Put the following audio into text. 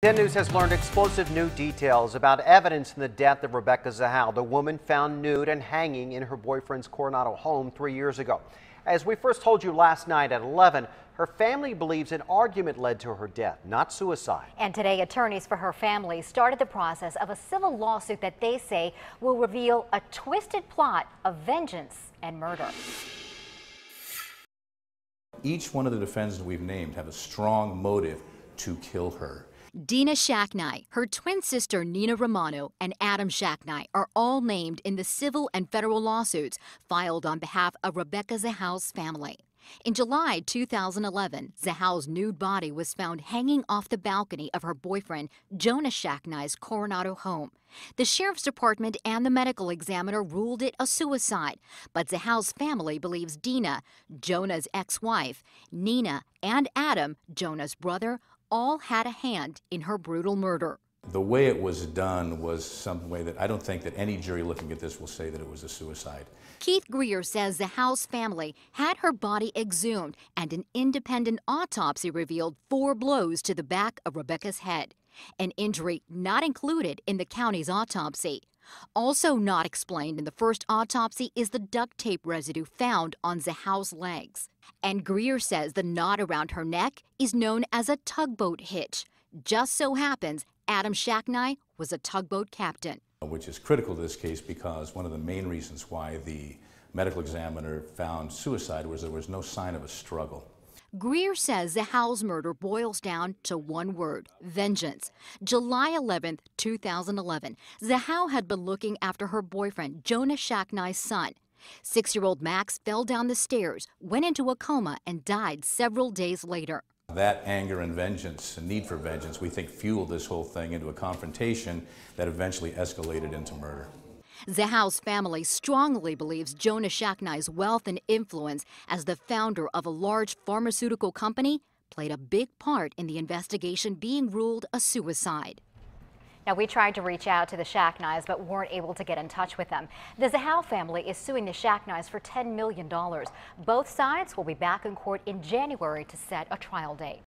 10 News has learned explosive new details about evidence in the death of Rebecca Zahau, the woman found nude and hanging in her boyfriend's Coronado home 3 years ago. As we first told you last night at 11, her family believes an argument led to her death, not suicide. And today, attorneys for her family started the process of a civil lawsuit that they say will reveal a twisted plot of vengeance and murder. Each one of the defendants we've named have a strong motive to kill her. Dina Shacknai, her twin sister Nina Romano, and Adam Shacknai are all named in the civil and federal lawsuits filed on behalf of Rebecca Zahau's family. In July 2011, Zahau's nude body was found hanging off the balcony of her boyfriend Jonah Shacknai's Coronado home. The sheriff's department and the medical examiner ruled it a suicide, but Zahau's family believes Dina, Jonah's ex-wife, Nina, and Adam, Jonah's brother, all had a hand in her brutal murder. The way it was done was some way that I don't think that any jury looking at this will say that it was a suicide. Keith Greer says Zahau's family had her body exhumed and an independent autopsy revealed 4 blows to the back of Rebecca's head, an injury not included in the county's autopsy. Also not explained in the first autopsy is the duct tape residue found on Zahau's legs. And Greer says the knot around her neck is known as a tugboat hitch. Just so happens Adam Shacknai was a tugboat captain. Which is critical to this case because one of the main reasons why the medical examiner found suicide was there was no sign of a struggle. Greer says Zahau's murder boils down to one word: vengeance. July 11, 2011, Zahau had been looking after her boyfriend, Jonah Shacknai's son. 6-year-old Max fell down the stairs, went into a coma, and died several days later. That anger and vengeance, and need for vengeance, we think fueled this whole thing into a confrontation that eventually escalated into murder. Zahau's family strongly believes Jonah Shacknai's wealth and influence as the founder of a large pharmaceutical company played a big part in the investigation being ruled a suicide. Now, we tried to reach out to the Shacknais but weren't able to get in touch with them. The Zahau family is suing the Shacknais for $10 million. Both sides will be back in court in January to set a trial date.